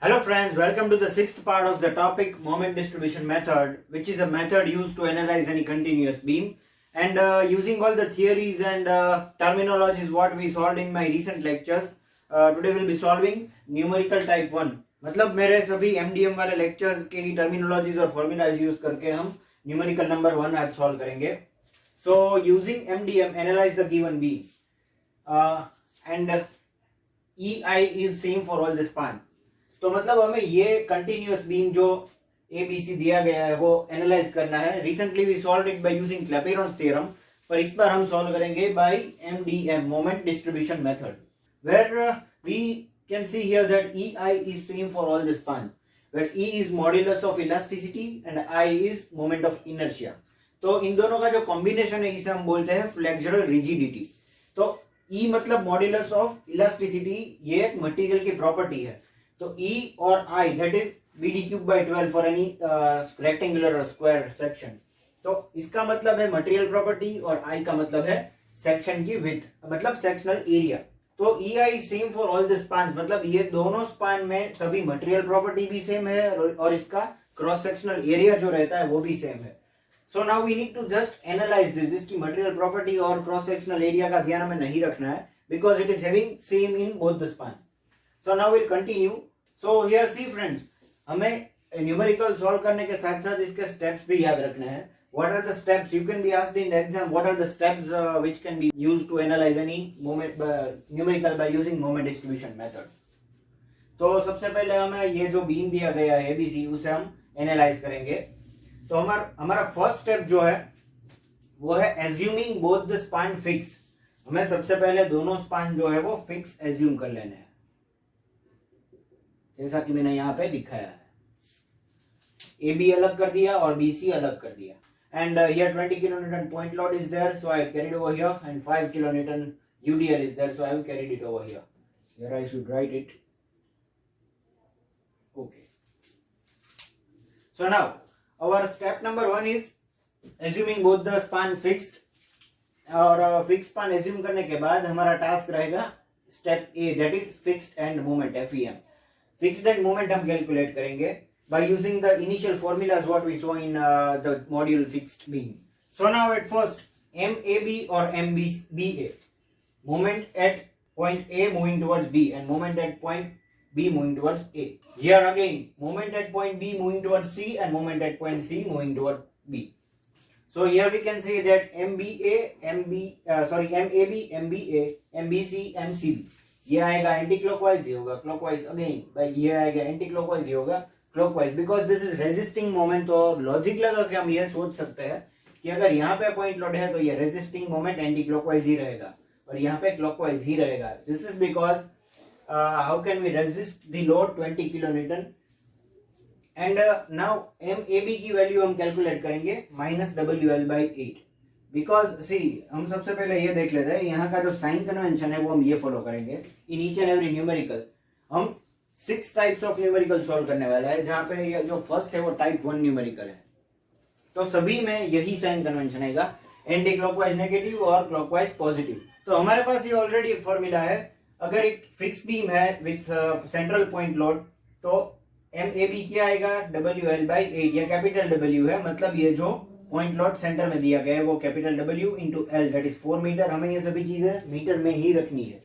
Hello friends, welcome to the sixth part of the topic moment distribution method, which is a method used to analyze any continuous beam. And using all the theories and terminologies what we solved in my recent lectures, today we'll be solving numerical type 1. मतलब मेरे सभी MDM वाले lectures के terminologies और formulas use करके हम numerical number 1 आज solve करेंगे. So using MDM, analyze the given beam. And EI is same for all the span. तो मतलब हमें ये कंटिन्यूअस बीम जो एबीसी दिया गया है वो एनालाइज करना है. Recently we solve it by using Clapeyron's theorem, पर इस बार हम सॉल्व करेंगे by MDM, moment distribution method, where we can see here that EI is same for all the span, where E is modulus of elasticity and I is moment of inertia. तो इन दोनों का जो combination है इसे हम बोलते हैं फ्लेक्सुरल रिजिडिटी. तो E मतलब मॉड्यूलस ऑफ इलास्टिसिटी, ये एक मटेरियल की प्रॉपर्टी है. तो E और I that is BD cube by 12 for any rectangular or square section. तो इसका मतलब है मटेरियल प्रॉपर्टी और I का मतलब है सेक्शन की विड्थ, मतलब सेक्शनल एरिया. तो EI same for all the spans, मतलब ये दोनों स्पैन में सभी मटेरियल प्रॉपर्टी भी सेम है और इसका क्रॉस सेक्शनल एरिया जो रहता है वो भी सेम है. So now we need to just analyze this. इसकी मटेरियल प्रॉपर्टी और क्रॉस सेक्शनल एरिया का ध्यान हमें नहीं रखना है because it is having same in both the span. So now will continue. So here see friends, हमें न्यूमेरिकल सॉल्व करने के साथ साथ इसके स्टेप्स भी याद रखने हैं. What are the steps? You can be asked in the exam. What are the steps which can be used to analyze any moment numerical by using moment distribution method? तो सबसे पहले हमें ये जो बीम दिया गया है ABC उसे हम एनालाइज करेंगे. तो हमारा फर्स्ट स्टेप जो है वो है assuming both the span fix. हमें सबसे पहले दोनों स्पैन जो है वो फिक्स एज्यूम कर लेने हैं, जैसा कि मैंने यहाँ पे दिखाया है. ए बी अलग कर दिया और बी सी अलग कर दिया. And here 20 kilonewton point load is there, so I carried over here, and 5 kilonewton UDL is there, so I have carried it over here. Here I should write it. Okay. So now our step number 1 is assuming both the span fixed. और fix span assume करने के बाद हमारा task रहेगा step A, that is fixed end moment FEM. Fixed end moment हम calculate करेंगे by using the initial formulas what we saw in the module fixed beam. So now at first MAB or MBA, moment at point A moving towards B and moment at point B moving towards A. Here again moment at point B moving towards C and moment at point C moving towards B. So here we can say that MAB, MBA, MBC, MCB. ये आएगा anti clockwise, ये होगा clockwise again. भाई ये आएगा anti clockwise, ये होगा clockwise, because this is resisting moment. तो लॉजिक लगा के हम ये सोच सकते हैं कि अगर यहाँ पे पॉइंट लोड है तो ये रेजिस्टिंग मोमेंट एंटी क्लॉकवाइज ही रहेगा और यहाँ पे क्लॉकवाइज ही रहेगा. This is because how can we resist the load 20 kilonewton. And now MAB की वैल्यू हम कैलकुलेट करेंगे -WL/8. बिकॉज सी हम सबसे पहले ये देख लेते हैं यहाँ का जो साइन कन्वेंशन है वो हम ये फॉलो करेंगे in each and every numerical. हम 6 टाइप्स ऑफ न्यूमेरिकल सॉल्व करने वाला है, जहाँ पे ये जो फर्स्ट है वो टाइप 1 न्यूमेरिकल है. तो सभी में यही साइन कन्वेंशन आएगा, एंटी क्लॉकवाइज नेगेटिव और क्लॉकवाइज पॉजिटिव. तो हमारे पास ये ऑलरेडी एक फॉर्मूला है. अगर एक फिक्स बीम है विथ सेंट्रल पॉइंट लोड तो MAB क्या आएगा WL/8. ये कैपिटल W है, मतलब ये जो पॉइंट लोड सेंटर में दिया गया है वो capital W into L, that is 4 metre. हमें ये सभी चीजें मीटर में ही रखनी है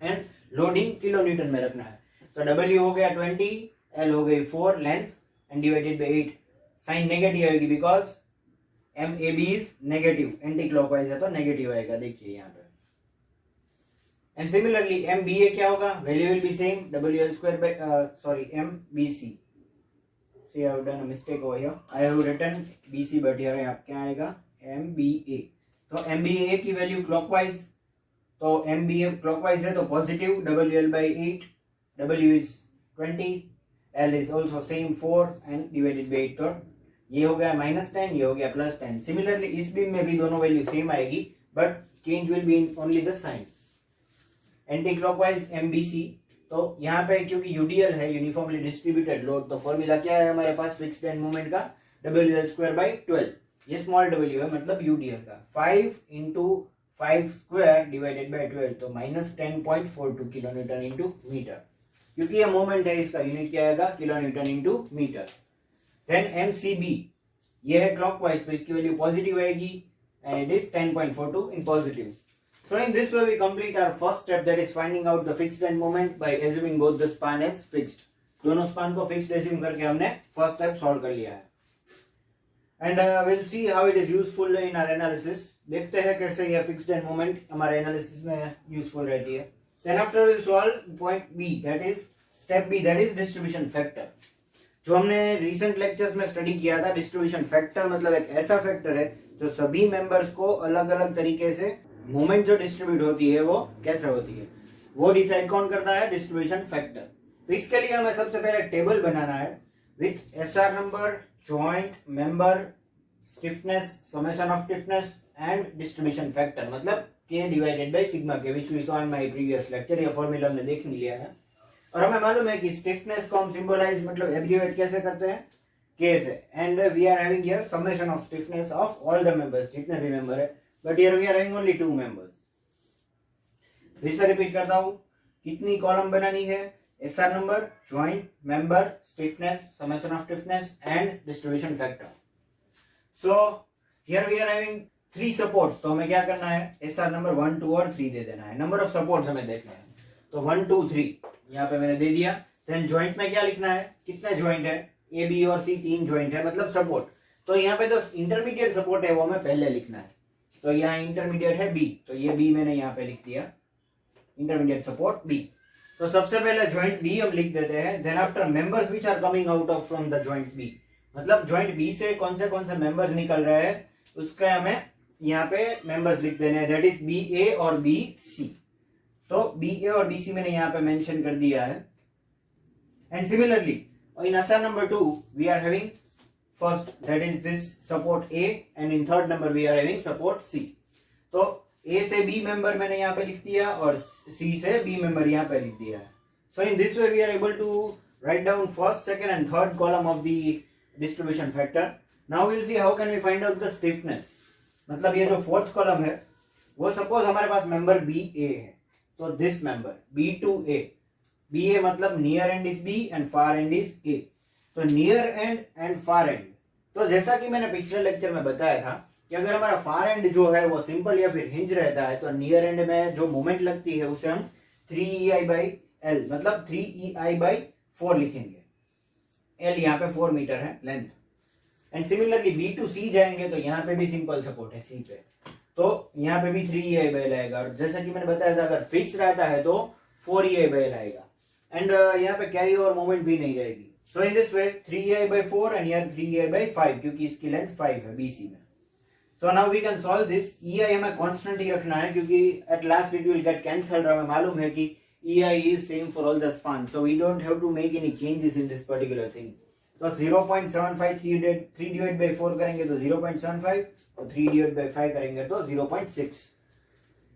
एंड लोडिंग किलोन्यूटन में रखना है. तो W हो गया 20, L हो गई 4 length and divided by 8. Sign negative आएगी because MAB is negative, anticlockwise है तो नेगेटिव आएगा, देखिए यहाँ पे. एंड सिमिलरली MBA क्या होगा, value will be same WL² MBC. See, I have done a mistake over here. I have written BC, but here क्या आएगा MBA. तो MBA की वैल्यू क्लॉकवाइज, तो MBA क्लॉकवाइज है तो positive WL/8. W is 20, L is also same 4 and divided by 8. तो ये हो गया -10, ये हो गया +10. सिमिलरली इस बीम में भी दोनों वैल्यू सेम आएगी but change will be in only the sign. Anti clockwise MBC, तो यहाँ पे क्योंकि UDL है यूनिफॉर्मली डिस्ट्रीब्यूटेड लोड, तो फॉर्मूला क्या है हमारे पास फिक्स्ड एंड मोमेंट का WL²/12. ये स्मॉल w है मतलब UDL का. 5 into 5 square divided by 12, तो -10.42 kilonewton into meter. क्योंकि ये मोमेंट है, इसका यूनिट क्या आएगा, kilo newton into metre. Then MCB, ये है क्लॉकवाइज, तो इसकी वैल्यू पॉजिटिव आएगी and it is 10.42 in positive. So in this way we complete our first step, that is finding out the fixed end moment by assuming both the span as fixed. दोनों span को fixed assume करके हमने first step solve कर लिया है and we'll see how it is useful in our analysis. देखते हैं कैसे यह फिक्स्ड एंड मोमेंट हमारे एनालिसिस में यूजफुल रहती है। Then after we'll solve point B, that is step B, that is distribution factor. जो हमने रिसेंट लेक्चर्स में स्टडी किया था, डिस्ट्रीब्यूशन फैक्टर मतलब एक ऐसा फैक्टर है जो सभी मेंबर्स को अलग अलग तरीके से मोमेंट जो डिस्ट्रीब्यूट होती है वो कैसे होती है, वो डिसाइड कौन करता है, डिस्ट्रीब्यूशन फैक्टर। तो इसके लिए हमें सबसे पहले टेबल बनाना है with SR number, joint, member, stiffness, summation of stiffness and distribution factor, मतलब K divided by sigma K, which we saw in my previous lecture. ये फॉर्मूला हमने देख लिया है और हमें मालूम है कि स्टिफनेस को हम सिंबलाइज मतलब एब्रिविएट कैसे करते हैं, K से, and we are having here summation of stiffness of all the members, जितने भी मेंबर है, but here we are having only 2 members. फिर से रिपीट करता हूं, कितनी कॉलम बनानी है, SR number, joint, member, stiffness, summation of stiffness and distribution factor. So here we are having 3 supports, तो हमें क्या करना है, एसआर नंबर 1, 2 और 3 दे देना है। नंबर ऑफ सपोर्ट्स हमें देखना है, तो 1, 2, 3 यहाँ पे मैंने दे दिया। देन जॉइंट में क्या लिखना है, कितने जॉइंट है, ए, बी और सी 3 जॉइंट है, मतलब सपोर्ट। तो यहाँ पे जो इंटरमीडिएट सपोर्ट है वो हमें पहले लिखना है, तो यहाँ इंटरमीडिएट है बी, तो ये बी मैंने यहाँ पे लिख दिया, इंटरमीडिएट सपोर्ट बी। तो सबसे पहले जॉइंट बी हम लिख देते हैं। Then after members which are coming out of from the joint B, मतलब जॉइंट बी से कौन से मेंबर्स निकल रहे हैं उसके हमें यहाँ पे मेंबर्स लिख देने हैं, दैट इज बी ए और बी सी। तो बी ए और बी सी मैंने यहाँ पे मेंशन कर दिया है। And similarly in SR number 2 we are having first, that is this support A, and in third number we are having support C. तो A से B member मैंने यहाँ पे लिख दिया और C से B member यहाँ पे लिख दिया है। So in this way we are able to write down first, second and third column of the distribution factor. Now we'll see how can we find out the stiffness. मतलब ये जो fourth column है वो suppose हमारे पास member BA है, तो this member B2A, BA मतलब near end is B and far end is A, तो near and and far and. तो जैसा कि मैंने पिछले लेक्चर में बताया था कि अगर हमारा फार एंड जो है वो सिंपल या फिर हिंज रहता है, तो नियर एंड में जो मोमेंट लगती है उसे हम 3EI/L मतलब 3EI/4 लिखेंगे। L यहाँ पे 4 मीटर है length. And similarly B to C जाएंगे तो यहाँ पे भी सिंपल सपोर्ट है C पे, तो यहाँ पे भी 3EI/L आएगा। और जैसा कि मैंने बताया था अगर फिक्स रहता है तो 4EI/L आएगा एंड यहाँ पे कैरी ओवर मोमेंट भी नहीं रहेगी। So in this way 3EI/4 and here 3EI/5 क्योंकि इसकी लेंथ 5 है BC में। So now we can solve this। EI हमें कांस्टेंट ही रखना है क्योंकि at last it will get cancelled। हमें मालूम है कि EI is same for all the spans, so we don't have to make any changes in this particular thing। तो 0.75 3 divided by 4 करेंगे तो 0.75 और 3 divided by 5 करेंगे तो 0.6।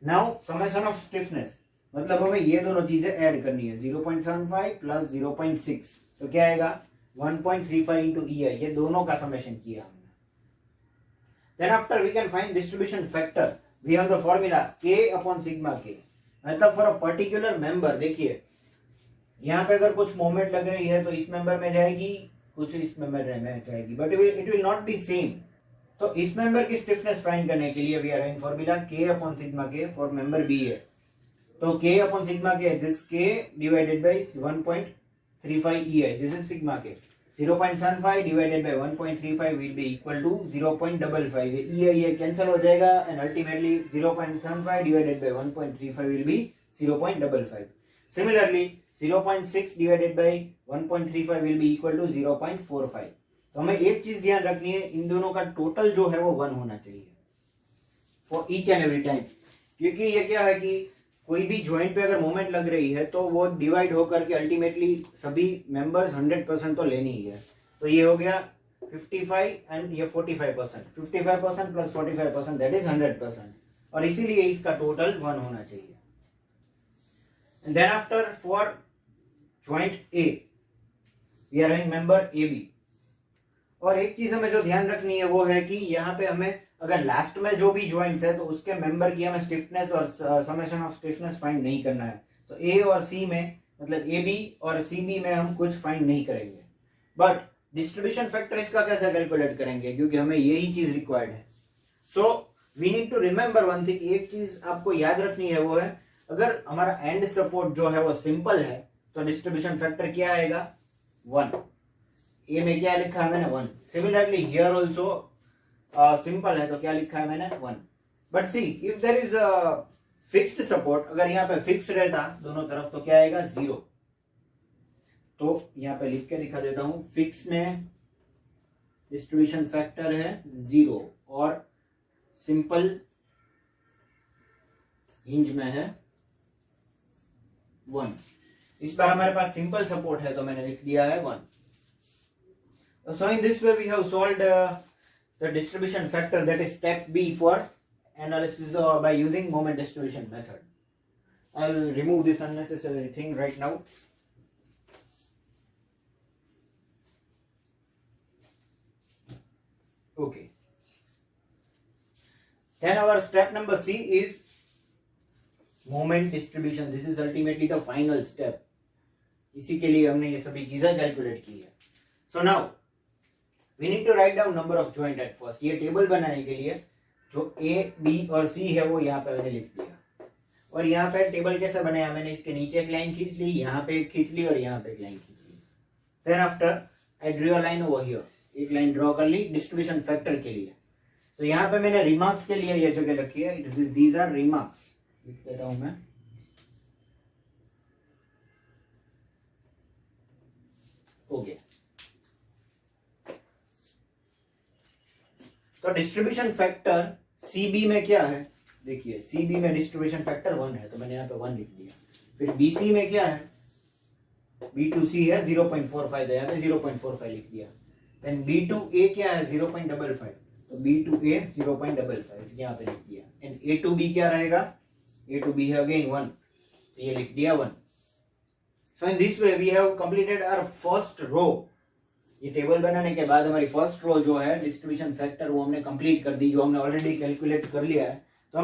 Now summation of stiffness मतलब हमें ये दोनों चीजें ऐड करनी है, 0.75 प्लस 0.6 तो क्या आएगा 1.35 into EI, ये दोनों का समेशन किया हमने। Then after we can find distribution factor, we have the formula K upon sigma K, मतलब for a particular member। देखिए यहाँ पे अगर कुछ मोमेंट लग रही है तो इस मेंबर में जाएगी, कुछ इस मेंबर में जाएगी, but it will not be same. तो इस मेंबर की स्टिफनेस फाइंड करने के लिए we are having formula K upon sigma K for member B है। तो K upon sigma K, this K divided by 1.35 EI, this is sigma K। 0.75 divided by 1.35 will be equal to 0.55। EI ये cancel हो जाएगा and ultimately 0.75 divided by 1.35 will be 0.55। Similarly 0.6 divided by 1.35 will be equal to 0.45। तो हमें एक चीज ध्यान रखनी है, इन दोनों का टोटल जो है वो 1 होना चाहिए for each and every time, क्योंकि ये क्या है कि कोई भी जॉइंट पे अगर मोमेंट लग रही है तो वो डिवाइड होकर के अल्टीमेटली सभी मेंबर्स 100% तो लेनी ही है। तो ये हो गया 55 एंड ये 45%, 55% प्लस 45% दैट इज 100%, और इसीलिए इसका टोटल 1 होना चाहिए। And then after for joint A we are having member A B. और एक चीज हमें जो ध्यान रखनी है वो है कि यहाँ पे हमें अगर लास्ट में जो भी जॉइंट्स है तो उसके मेंबर की हमें स्टिफनेस और समेशन ऑफ स्टिफनेस फाइंड नहीं करना है। तो ए और सी में मतलब ए बी और सी बी में हम कुछ फाइंड नहीं करेंगे, बट डिस्ट्रीब्यूशन फैक्टर इसका कैसे कैलकुलेट करेंगे, क्योंकि हमें यही चीज रिक्वायर्ड है. So we need to remember one thing, एक चीज आपको याद रखनी है, वो है अगर हमारा एंड सपोर्ट जो है वो सिंपल है तो डिस्ट्रीब्यूशन फैक्टर क्या आएगा, 1. ए में क्या लिखा है मैंने, 1. सिमिलरली हियर ऑल्सो सिंपल है तो क्या लिखा है मैंने, 1. But see if there is a fixed support, अगर यहाँ पे फिक्स रहता दोनों तरफ तो क्या आएगा, 0. तो यहाँ पे लिख के दिखा देता हूं, फिक्स में डिस्ट्रीब्यूशन फैक्टर है 0 और सिंपल हिंज में है 1. इस बार हमारे पास सिंपल सपोर्ट है तो मैंने लिख दिया है 1. So in this way we have solved the distribution factor, that is step B for analysis by using moment distribution method. I'll remove this unnecessary thing right now. Okay. Then our step number C is moment distribution. This is ultimately the final step. इसी के लिए हमने ये सभी चीजें calculate की है. So now we need to write down number of joint at first. ये टेबल बनाने के लिए जो A, B और C है वो यहाँ पे मैंने लिख दिया. और यहाँ पे टेबल कैसे बनाया, मैंने इसके नीचे एक लाइन खींच ली, यहाँ पे एक खींच ली और यहाँ पे एक लाइन खींच ली. Then after I draw line over here, एक लाइन ड्रॉ कर ली डिस्ट्रीब्यूशन फैक्टर के लिए. तो यहाँ पे मैंने रिमार्क्स के लिए ये जगह रखी है, दीज आर रिमार्क्स, लिख देता हूं मैं. ओके. तो डिस्ट्रीब्यूशन फैक्टर सीबी में क्या है, देखिए सीबी में डिस्ट्रीब्यूशन फैक्टर 1 है तो मैंने यहाँ पे 1 लिख दिया. फिर बीसी में क्या है, B2C है 0.45 है, यहाँ पे 0.45 लिख दिया. देन B2A क्या है 0.55, तो B2A 0.55 यहाँ पे लिख दिया. एंड A2B क्या रहेगा, A2B है अगेन 1, तो ये लिख दिया 1. So in this way we have completed our first row. ये टेबल बनाने के बाद हमारी फर्स्ट रो जो है डिस्ट्रीब्यूशन फैक्टर वो हमने कंप्लीट कर दी, जो हमने ऑलरेडी कैलकुलेट कर लिया है. तो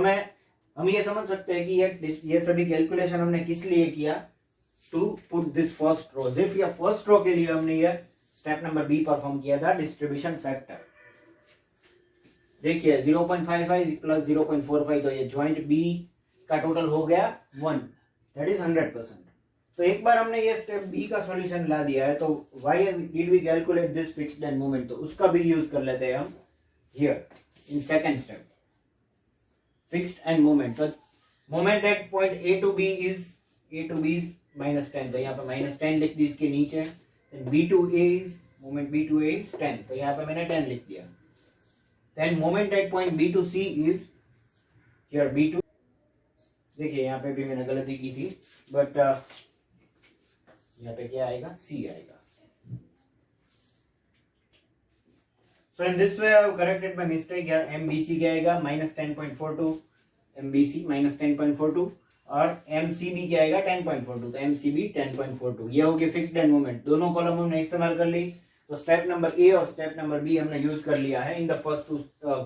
हम ये समझ सकते हैं कि ये सभी कैलकुलेशन हमने किस लिए किया, to put this first row. सिर्फ ये फर्स्ट रो के लिए हमने ये स्टेप नंबर बी परफॉर्म किया था, डिस्ट्रीब्यूशन फैक्टर. देखिए 0.55 प्लस 0.45 तो ये ज्वाइंट बी का टोटल हो गया 1, दैट इज 100%. तो एक बार हमने ये स्टेप बी का सॉल्यूशन ला दिया है, तो why did we calculate this fixed end moment, तो उसका भी यूज कर लेते हैं हम here in second step, fixed end moment. तो moment at point A to B is -10, तो यहाँ पे -10 लिख दी इसके नीचे. B2A is moment B2A is 10, तो यहाँ पे मैंने 10 लिख दिया. Then moment at point B2C is here B2, देखिए यहाँ पे भी मैंने गलती की थी, बट यहाँ पे क्या आएगा, C आएगा. So in this way I have corrected my mistake. यार MBC क्या आएगा -10.42, MBC -10.42 और MCB क्या आएगा 10.42, तो MCB 10.42. ये हो गया फिक्स्ड एंड मोमेंट. दोनों कॉलम हमने इस्तेमाल कर ली. तो स्टेप नंबर ए और स्टेप नंबर बी हमने यूज कर लिया है in the first two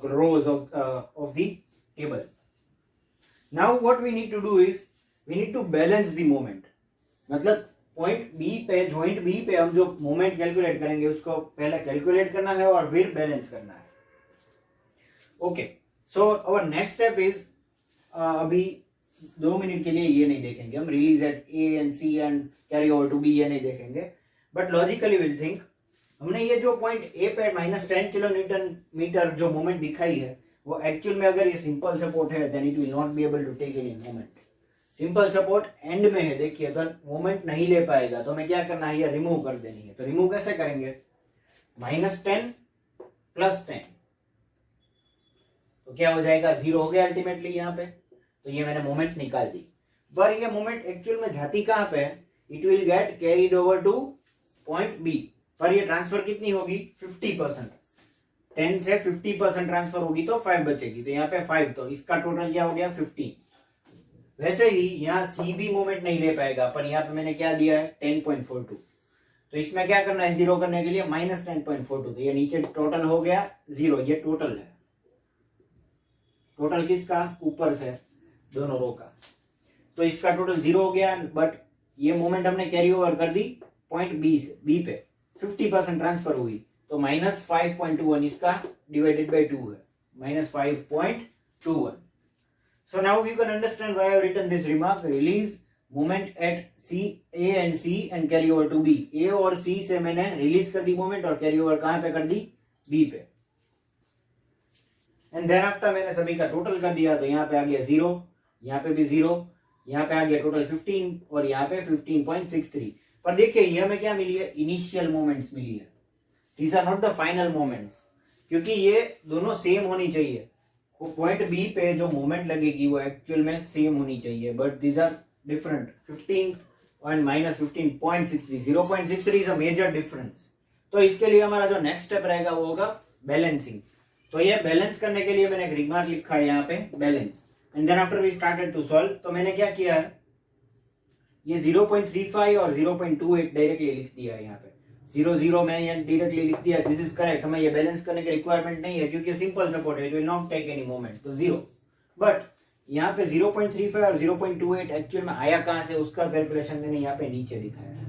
rows of the table. Now what we need to do is we need to balance the moment. मतलब पॉइंट बी पे, ज्वाइंट बी पे हम जो मोमेंट कैलकुलेट करेंगे उसको पहले कैलकुलेट करना है और फिर बैलेंस करना है. Okay. So our next step is, अभी 2 मिनट के लिए ये नहीं देखेंगे हम, release at A and C and carry over to B, ये नहीं देखेंगे. बट लॉजिकली विल थिंक, हमने ये जो पॉइंट ए पे -10 किलोन्यूटन मीटर जो मोमेंट दिखाई है वो एक्चुअल में अगर ये सिंपल सपोर्ट है then it will not be able to take any moment. Simple support end में है, देखिए अगर मोमेंट नहीं ले पाएगा तो हमें क्या करना है, ये रिमूव कर देनी है. तो रिमूव कैसे करेंगे, -10 + 10, तो क्या हो जाएगा, 0 हो गया अल्टीमेटली यहाँ पे. तो ये मैंने मोमेंट निकाल दी. पर ये मोमेंट एक्चुअल में जाती कहां पे है, it will get carried over to point B. पर ये ट्रांसफर कितनी होगी, 50%. 10 से 50% ट्रांसफर होगी तो 5 बचेगी, तो यहाँ पे 5, तो इसका टोटल क्या हो गया 15. वैसे ही यहाँ सी भी मोमेंट नहीं ले पाएगा, पर यहाँ पे मैंने क्या दिया है 10.42. तो इसमें क्या करना है, 0 करने के लिए -10.42, तो ये नीचे टोटल हो गया 0. ये टोटल है, टोटल किसका, ऊपर से दोनों रो का. तो इसका टोटल 0 हो गया, बट ये मोमेंट हमने कैरी ओवर कर दी पॉइंट बी से, बी पे 50% ट्रांसफर हुई, तो -5.21 इसका डिवाइडेड बाय 2 है, -5.21. So now you can understand why I have written this remark. Release moment at C, A and C and carry over to B. A और C से मैंने release कर दी मोमेंट और carry over कहाँ पे कर दी, B पे. And then after मैंने सभी का टोटल कर दिया, तो यहाँ पे आ गया 0, यहाँ पे भी 0, यहाँ पे आ गया टोटल 15 और यहाँ पे 15.63. पर देखिए ये हमें क्या मिली है, इनिशियल मोमेंट्स मिली है. These are not the final moments, क्योंकि ये दोनों सेम होनी चाहिए. पॉइंट बी पे जो मोमेंट लगेगी वो एक्चुअल में सेम होनी चाहिए, बट दीज आर डिफरेंट. 15 और -15.63, 0.63 इज अ मेजर डिफरेंस. तो इसके लिए हमारा जो नेक्स्ट स्टेप रहेगा वो होगा बैलेंसिंग. तो ये बैलेंस करने के लिए मैंने एक रिमार्क लिखा है यहाँ पे, balance. And then after we started to solve, तो मैंने क्या किया है, ये 0.35 और 0.28 डायरेक्टली लिख दिया है यहाँ पे. 0 में यहाँ डायरेक्टली लिख दिया, दिस इज करेक्ट. हमें ये बैलेंस करने की रिक्वायरमेंट नहीं है क्योंकि सिंपल सपोर्ट है, it will not take any moment, तो 0. बट यहाँ पे 0.35 और 0.28 एक्चुअल में आया कहां से, उसका कैलकुलेशन मैंने यहाँ पे नीचे दिखाया है.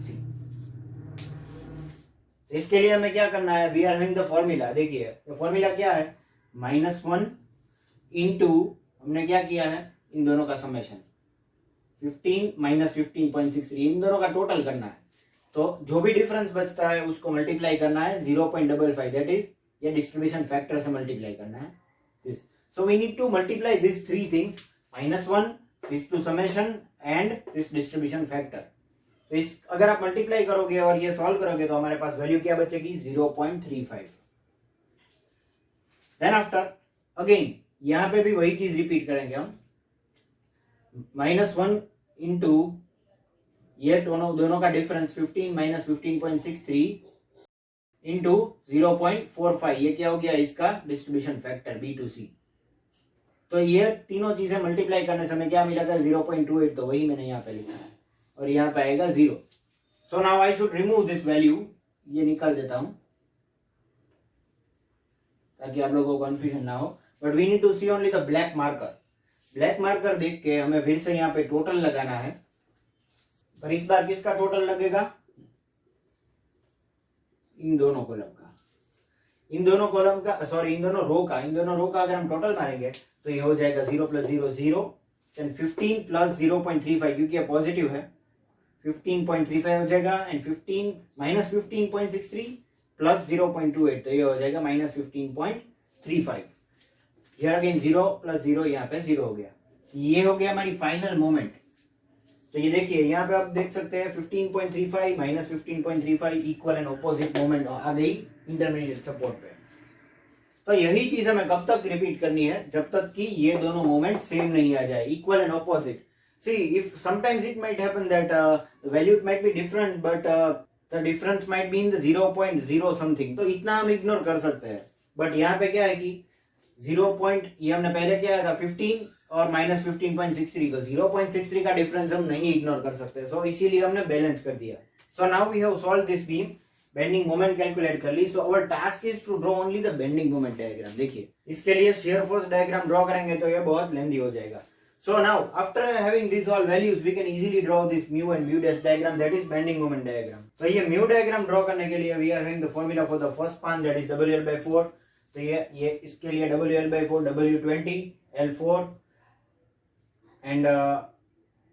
इसके लिए हमें क्या करना है, we are having the formula. देखिए फॉर्मूला क्या है, -1 इंटू हमने क्या किया है, इन दोनों का समेशन 15 -15.63, इन दोनों का टोटल करना है. तो जो भी डिफरेंस बचता है उसको मल्टीप्लाई करना है 0.55, दैट इज ये डिस्ट्रीब्यूशन फैक्टर से मल्टीप्लाई करना है this. So we need to multiply this three things, -1, this to summation and this distribution factor. तो इस अगर आप मल्टीप्लाई करोगे और ये सॉल्व करोगे तो हमारे पास वैल्यू क्या बचेगी, 0.35. देन आफ्टर अगेन यहां पे भी वही चीज रिपीट करेंगे हम, -1 इंटू ये दोनों का डिफरेंस 15 -15.63 इंटू 0.45, ये क्या हो गया, इसका डिस्ट्रीब्यूशन फैक्टर B2C. तो ये तीनों चीजें मल्टीप्लाई करने से हमें क्या मिलेगा, 0.28, तो वही मैंने यहाँ पे लिखा है, और यहाँ पे आएगा 0. So now I should remove this value, ये निकाल देता हूं ताकि आप लोगों को कंफ्यूजन ना हो. But we need to see only the black marker. Black marker देख के हमें फिर से यहाँ पे टोटल लगाना है, पर इस बार किसका टोटल लगेगा, इन दोनों कॉलम का, इन दोनों कॉलम का, सॉरी इन दोनों रो का. इन दोनों रो का अगर हम टोटल मारेंगे तो ये हो जाएगा 0 + 0 0, एंड 15 + 0.35 क्योंकि ये पॉजिटिव है, 15.35 हो जाएगा, एंड 15 -15.63 + 0.28, तो ये हो जाएगा -15.35. हियर अगेन 0 + 0, यहाँ पे 0 हो गया. ये हो गया हमारी फाइनल मोमेंट. तो ये देखिए यहाँ पे आप देख सकते हैं 15.35 -15.35 इक्वल एंड ऑपोजिट मोमेंट आ गई इंटरमीडिएट सपोर्ट पे. तो यही चीज हमें कब तक रिपीट करनी है, जब तक कि ये दोनों मोमेंट सेम नहीं आ जाए, equal and opposite. See if sometimes it might happen that the value might be different, but the difference might be in the 0.0 something, तो इतना हम इग्नोर कर सकते हैं. बट यहाँ पे क्या है कि 0. ये हमने पहले क्या था 15 और -15.63, तो 0.63 का डिफरेंस हम नहीं इग्नोर कर सकते. सो इसीलिए हमने बैलेंस कर दिया. So now we have solve this beam, bending moment calculate कर ली. So our task is to draw only the bending moment diagram. देखिए इसके लिए शियर फोर्स डायग्राम ड्रॉ करेंगे तो ये बहुत लेंथी हो जाएगा. So now after having this all values we can easily draw this mu and mu dash diagram, that is bending moment diagram. तो ये म्यू डायग्राम ड्रॉ करने के लिए we are having the formula for the first span, that is WL/4. तो ये इसके लिए WL/4 W20 L4 and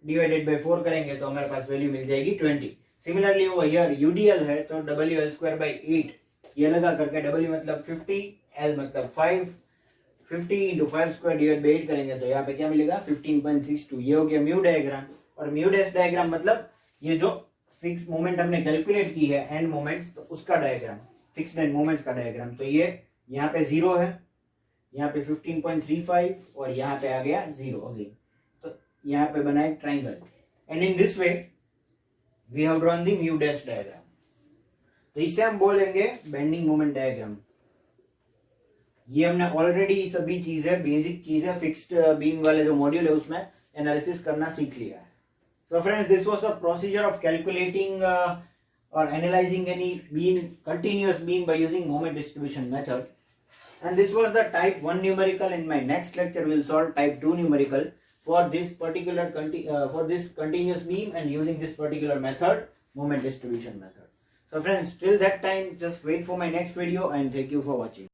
divided bye 4 करेंगे तो हमारे पास वैल्यू मिल जाएगी 20. सिमिलरली वो हियर UDL है तो WL²/8 ये लगा करके, W मतलब 50, L मतलब 5, 50 × 5² डिवाइड बाय 8 करेंगे तो यहाँ पे क्या मिलेगा 15.62. ये हो गया म्यू डायग्राम. और म्यू डैश डायग्राम मतलब ये जो फिक्स मोमेंट हमने कैलकुलेट की है एंड मोमेंट्स, तो उसका डायग्राम, फिक्स्ड एंड मोमेंट्स का डायग्राम. तो ये यहाँ पे 0 है, यहाँ पे 15.35 और यहाँ पे आ गया 0 अगेन. तो यहाँ पे बना एक triangle, and in this way we have drawn the mu dash diagram. तो इसे हम बोलेंगे बेंडिंग मोमेंट डायग्राम. ये हमने ऑलरेडी सभी चीजें, बेसिक चीजें फिक्स्ड बीम वाले जो मॉड्यूल है उसमें एनालिसिस करना सीख लिया है. So friends, this was a procedure of calculating or analyzing any beam, continuous beam by using moment distribution method. And this was the type 1 numerical. In my next lecture we will solve type 2 numerical. for this particular for this continuous beam and using this particular method, moment distribution method. So friends, till that time, just wait for my next video and thank you for watching.